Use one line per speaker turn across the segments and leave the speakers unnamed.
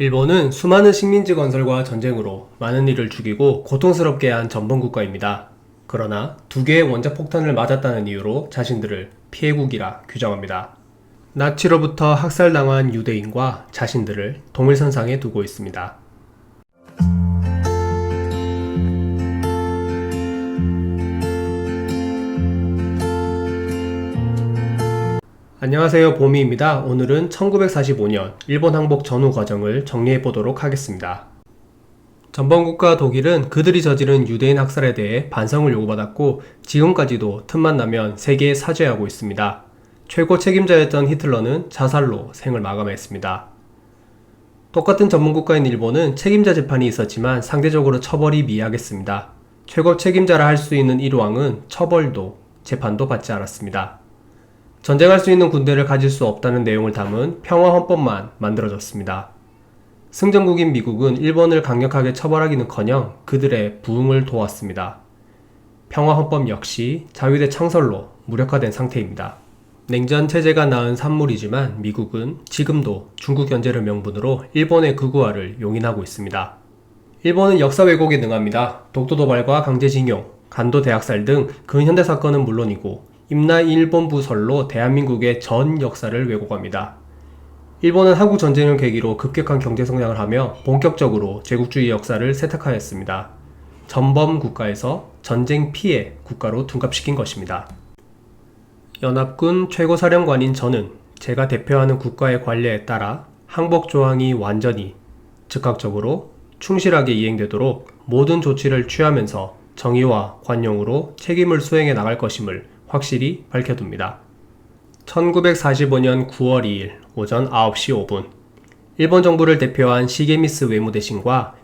일본은 수많은 식민지 건설과 전쟁으로 많은 이를 죽이고 고통스럽게 한 전범국가입니다. 그러나 두 개의 원자폭탄을 맞았다는 이유로 자신들을 피해국이라 규정합니다. 나치로부터 학살당한 유대인과 자신들을 동일선상에 두고 있습니다. 안녕하세요, 보미입니다. 오늘은 1945년 일본 항복 전후 과정을 정리해 보도록 하겠습니다. 전범국가 독일은 그들이 저지른 유대인 학살에 대해 반성을 요구받았고 지금까지도 틈만 나면 세계에 사죄하고 있습니다. 최고 책임자였던 히틀러는 자살로 생을 마감했습니다. 똑같은 전범국가인 일본은 책임자 재판이 있었지만 상대적으로 처벌이 미약했습니다. 최고 책임자라 할 수 있는 일왕은 처벌도 재판도 받지 않았습니다. 전쟁할 수 있는 군대를 가질 수 없다는 내용을 담은 평화헌법만 만들어졌습니다. 승전국인 미국은 일본을 강력하게 처벌하기는커녕 그들의 부흥을 도왔습니다. 평화헌법 역시 자위대 창설로 무력화된 상태입니다. 냉전 체제가 낳은 산물이지만 미국은 지금도 중국 견제를 명분으로 일본의 극우화를 용인하고 있습니다. 일본은 역사 왜곡에 능합니다. 독도 도발과 강제징용, 간도 대학살 등 근현대 사건은 물론이고 임나 일본 부설로 대한민국의 전 역사를 왜곡합니다. 일본은 한국 전쟁을 계기로 급격한 경제 성장을 하며 본격적으로 제국주의 역사를 세탁하였습니다. 전범 국가에서 전쟁 피해 국가로 둔갑시킨 것입니다. 연합군 최고사령관인 저는 제가 대표하는 국가의 관례에 따라 항복 조항이 완전히 즉각적으로 충실하게 이행되도록 모든 조치를 취하면서 정의와 관용으로 책임을 수행해 나갈 것임을 확실히 밝혀둡니다. 1945년 9월 2일 오전 9시 5분 일본 정부를 대표한 시게미스 외무대신과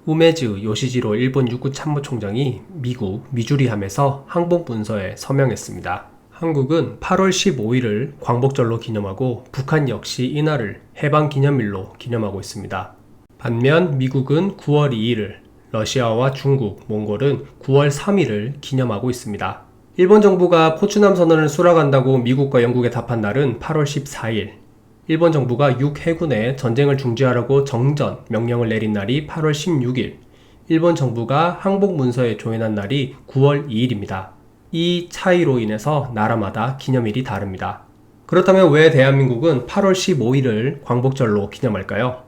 우메즈 요시지로 일본 육군 참모총장이 미국 미주리함에서 항복 문서에 서명했습니다. 한국은 8월 15일을 광복절로 기념하고 북한 역시 이날을 해방기념일로 기념하고 있습니다. 반면 미국은 9월 2일을, 러시아와 중국, 몽골은 9월 3일을 기념하고 있습니다. 일본 정부가 포츠남 선언을 수락한다고 미국과 영국에 답한 날은 8월 14일, 일본 정부가 6해군에 전쟁을 중지하라고 정전 명령을 내린 날이 8월 16일, 일본 정부가 항복 문서에 조인한 날이 9월 2일입니다. 이 차이로 인해서 나라마다 기념일이 다릅니다. 그렇다면 왜 대한민국은 8월 15일을 광복절로 기념할까요?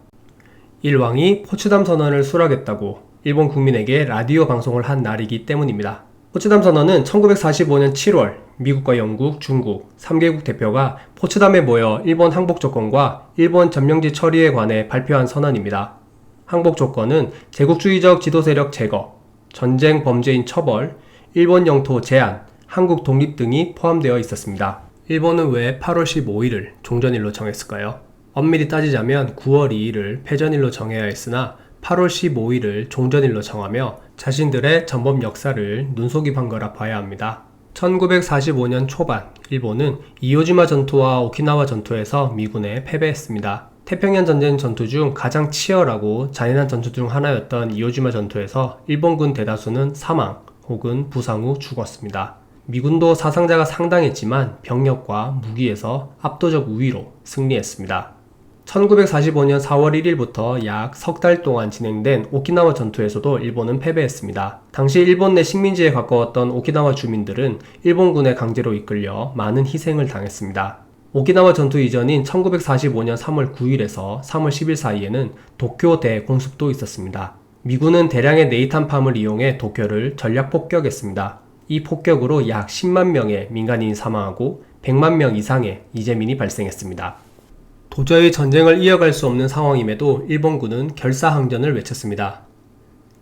일왕이 포츠담 선언을 수락했다고 일본 국민에게 라디오 방송을 한 날이기 때문입니다. 포츠담 선언은 1945년 7월 미국과 영국, 중국 3개국 대표가 포츠담에 모여 일본 항복 조건과 일본 점령지 처리에 관해 발표한 선언입니다. 항복 조건은 제국주의적 지도세력 제거, 전쟁 범죄인 처벌, 일본 영토 제한, 한국 독립 등이 포함되어 있었습니다. 일본은 왜 8월 15일을 종전일로 정했을까요? 엄밀히 따지자면 9월 2일을 패전일로 정해야 했으나 8월 15일을 종전일로 정하며 자신들의 전범 역사를 눈속임한 거라 봐야 합니다. 1945년 초반 일본은 이오지마 전투와 오키나와 전투에서 미군에 패배했습니다. 태평양 전쟁 전투 중 가장 치열하고 잔인한 전투 중 하나였던 이오지마 전투에서 일본군 대다수는 사망 혹은 부상 후 죽었습니다. 미군도 사상자가 상당했지만 병력과 무기에서 압도적 우위로 승리했습니다. 1945년 4월 1일부터 약 석 달 동안 진행된 오키나와 전투에서도 일본은 패배했습니다. 당시 일본 내 식민지에 가까웠던 오키나와 주민들은 일본군에 강제로 이끌려 많은 희생을 당했습니다. 오키나와 전투 이전인 1945년 3월 9일에서 3월 10일 사이에는 도쿄 대공습도 있었습니다. 미군은 대량의 네이탄팜을 이용해 도쿄를 전략 폭격했습니다. 이 폭격으로 약 10만 명의 민간인이 사망하고 100만 명 이상의 이재민이 발생했습니다. 도저히 전쟁을 이어갈 수 없는 상황임에도 일본군은 결사항전을 외쳤습니다.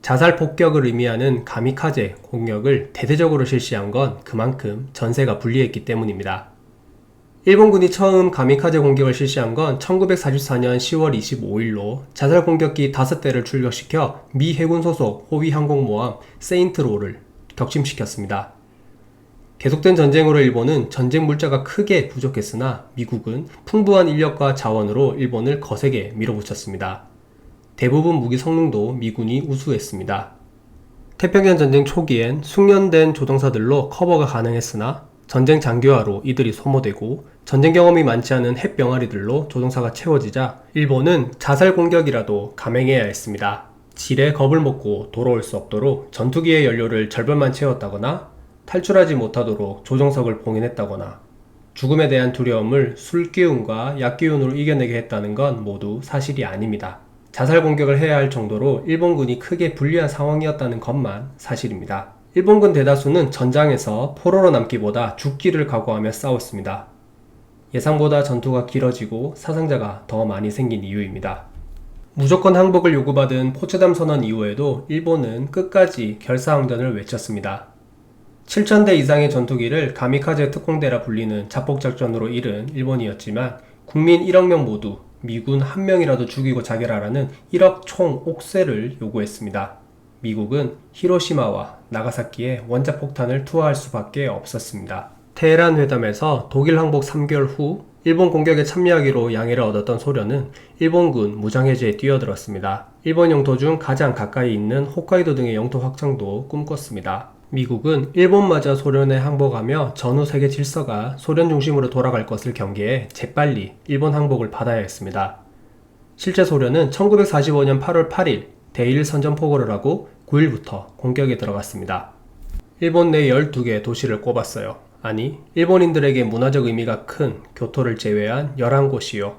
자살 폭격을 의미하는 가미카제 공격을 대대적으로 실시한 건 그만큼 전세가 불리했기 때문입니다. 일본군이 처음 가미카제 공격을 실시한 건 1944년 10월 25일로 자살 공격기 5대를 출격시켜 미 해군 소속 호위 항공모함 세인트로를 격침시켰습니다. 계속된 전쟁으로 일본은 전쟁 물자가 크게 부족했으나 미국은 풍부한 인력과 자원으로 일본을 거세게 밀어붙였습니다. 대부분 무기 성능도 미군이 우수했습니다. 태평양 전쟁 초기엔 숙련된 조종사들로 커버가 가능했으나 전쟁 장기화로 이들이 소모되고 전쟁 경험이 많지 않은 햇병아리들로 조종사가 채워지자 일본은 자살 공격이라도 감행해야 했습니다. 질에 겁을 먹고 돌아올 수 없도록 전투기의 연료를 절반만 채웠다거나 탈출하지 못하도록 조종석을 봉인했다거나 죽음에 대한 두려움을 술 기운과 약 기운으로 이겨내게 했다는 건 모두 사실이 아닙니다. 자살 공격을 해야 할 정도로 일본군이 크게 불리한 상황이었다는 것만 사실입니다. 일본군 대다수는 전장에서 포로로 남기보다 죽기를 각오하며 싸웠습니다. 예상보다 전투가 길어지고 사상자가 더 많이 생긴 이유입니다. 무조건 항복을 요구받은 포츠담 선언 이후에도 일본은 끝까지 결사항전을 외쳤습니다. 7,000대 이상의 전투기를 가미카제 특공대라 불리는 자폭작전으로 이른 일본이었지만 국민 1억 명 모두 미군 한 명이라도 죽이고 자결하라는 1억 총 옥세를 요구했습니다. 미국은 히로시마와 나가사키에 원자폭탄을 투하할 수밖에 없었습니다. 테헤란 회담에서 독일 항복 3개월 후 일본 공격에 참여하기로 양해를 얻었던 소련은 일본군 무장해제에 뛰어들었습니다. 일본 영토 중 가장 가까이 있는 홋카이도 등의 영토 확장도 꿈꿨습니다. 미국은 일본마저 소련에 항복하며 전후 세계 질서가 소련 중심으로 돌아갈 것을 경계해 재빨리 일본 항복을 받아야 했습니다. 실제 소련은 1945년 8월 8일 대일 선전포고를 하고 9일부터 공격에 들어갔습니다. 일본 내 12개 도시를 꼽았어요. 아니, 일본인들에게 문화적 의미가 큰 교토를 제외한 11곳이요.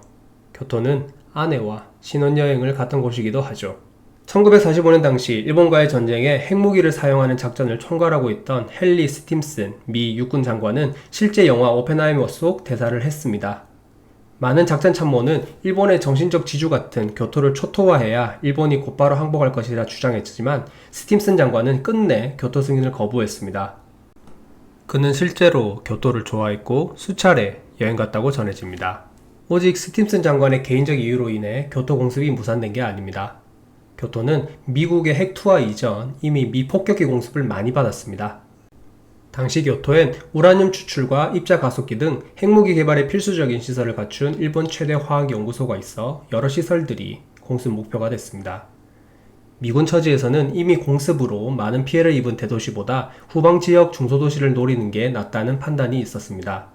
교토는 아내와 신혼여행을 갔던 곳이기도 하죠. 1945년 당시 일본과의 전쟁에 핵무기를 사용하는 작전을 총괄하고 있던 헨리 스팀슨 미 육군 장관은 실제 영화 오펜하이머 속 대사를 했습니다. 많은 작전 참모는 일본의 정신적 지주 같은 교토를 초토화해야 일본이 곧바로 항복할 것이라 주장했지만 스팀슨 장관은 끝내 교토 승인을 거부했습니다. 그는 실제로 교토를 좋아했고 수차례 여행 갔다고 전해집니다. 오직 스팀슨 장관의 개인적 이유로 인해 교토 공습이 무산된 게 아닙니다. 교토는 미국의 핵 투하 이전 이미 미 폭격기 공습을 많이 받았습니다. 당시 교토엔 우라늄 추출과 입자 가속기 등 핵무기 개발에 필수적인 시설을 갖춘 일본 최대 화학연구소가 있어 여러 시설들이 공습 목표가 됐습니다. 미군 처지에서는 이미 공습으로 많은 피해를 입은 대도시보다 후방 지역 중소도시를 노리는 게 낫다는 판단이 있었습니다.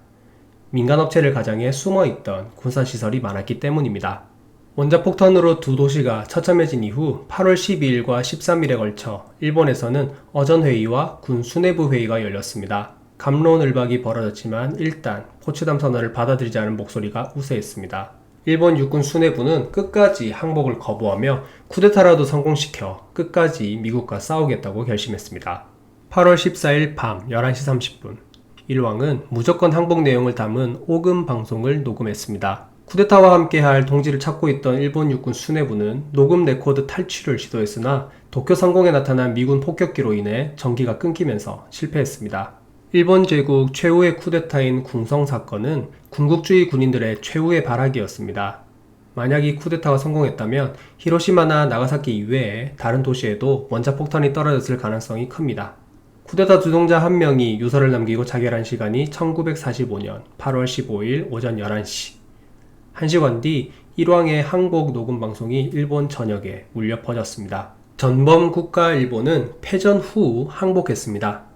민간업체를 가장해 숨어있던 군사시설이 많았기 때문입니다. 원자폭탄으로 두 도시가 처참해진 이후 8월 12일과 13일에 걸쳐 일본에서는 어전회의와 군 수뇌부 회의가 열렸습니다. 갑론을박이 벌어졌지만 일단 포츠담 선언을 받아들이지 않은 목소리가 우세했습니다. 일본 육군 수뇌부는 끝까지 항복을 거부하며 쿠데타라도 성공시켜 끝까지 미국과 싸우겠다고 결심했습니다. 8월 14일 밤 11시 30분 일왕은 무조건 항복 내용을 담은 오금 방송을 녹음했습니다. 쿠데타와 함께할 동지를 찾고 있던 일본 육군 수뇌부는 녹음 레코드 탈취를 시도했으나 도쿄 상공에 나타난 미군 폭격기로 인해 전기가 끊기면서 실패했습니다. 일본 제국 최후의 쿠데타인 궁성 사건은 군국주의 군인들의 최후의 발악이었습니다. 만약 이 쿠데타가 성공했다면 히로시마나 나가사키 이외에 다른 도시에도 원자폭탄이 떨어졌을 가능성이 큽니다. 쿠데타 주동자 한 명이 유서를 남기고 자결한 시간이 1945년 8월 15일 오전 11시. 1시간 뒤 일왕의 항복 녹음 방송이 일본 전역에 울려 퍼졌습니다. 전범 국가 일본은 패전 후 항복했습니다.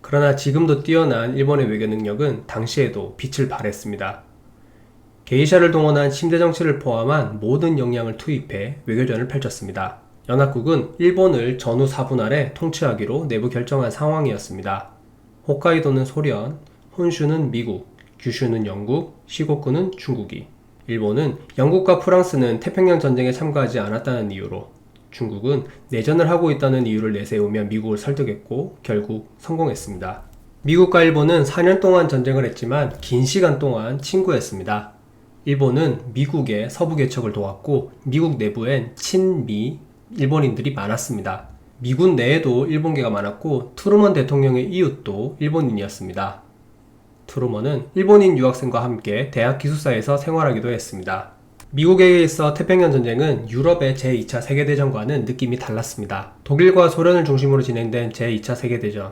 그러나 지금도 뛰어난 일본의 외교 능력은 당시에도 빛을 발했습니다. 게이샤를 동원한 침대 정치를 포함한 모든 역량을 투입해 외교전을 펼쳤습니다. 연합국은 일본을 전후 4분 아래 통치하기로 내부 결정한 상황이었습니다. 홋카이도는 소련, 혼슈는 미국, 규슈는 영국, 시고쿠는 중국이. 일본은 영국과 프랑스는 태평양 전쟁에 참가하지 않았다는 이유로, 중국은 내전을 하고 있다는 이유를 내세우며 미국을 설득했고 결국 성공했습니다. 미국과 일본은 4년 동안 전쟁을 했지만 긴 시간 동안 친구였습니다. 일본은 미국의 서부 개척을 도왔고 미국 내부엔 친미 일본인들이 많았습니다. 미군 내에도 일본계가 많았고 트루먼 대통령의 이웃도 일본인이었습니다. 트루먼은 일본인 유학생과 함께 대학 기숙사에서 생활하기도 했습니다. 미국에 있어 태평양 전쟁은 유럽의 제2차 세계대전과는 느낌이 달랐습니다. 독일과 소련을 중심으로 진행된 제2차 세계대전.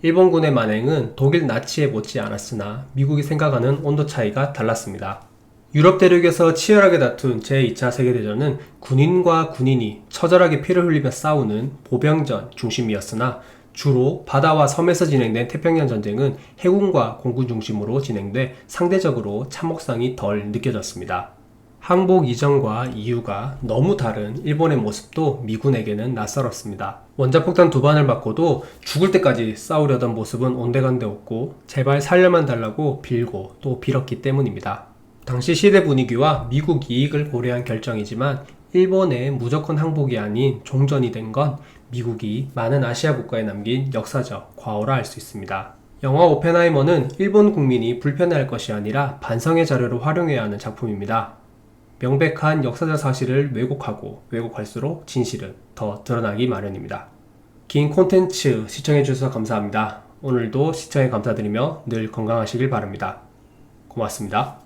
일본군의 만행은 독일 나치에 못지 않았으나 미국이 생각하는 온도 차이가 달랐습니다. 유럽 대륙에서 치열하게 다툰 제2차 세계대전은 군인과 군인이 처절하게 피를 흘리며 싸우는 보병전 중심이었으나 주로 바다와 섬에서 진행된 태평양 전쟁은 해군과 공군 중심으로 진행돼 상대적으로 참혹성이 덜 느껴졌습니다. 항복 이전과 이후가 너무 다른 일본의 모습도 미군에게는 낯설었습니다. 원자폭탄 2발을 맞고도 죽을 때까지 싸우려던 모습은 온데간데 없고 제발 살려만 달라고 빌고 또 빌었기 때문입니다. 당시 시대 분위기와 미국 이익을 고려한 결정이지만 일본의 무조건 항복이 아닌 종전이 된 건 미국이 많은 아시아 국가에 남긴 역사적 과오라 할 수 있습니다. 영화 오펜하이머는 일본 국민이 불편해할 것이 아니라 반성의 자료로 활용해야 하는 작품입니다. 명백한 역사적 사실을 왜곡하고 왜곡할수록 진실은 더 드러나기 마련입니다. 긴 콘텐츠 시청해주셔서 감사합니다. 오늘도 시청에 감사드리며 늘 건강하시길 바랍니다. 고맙습니다.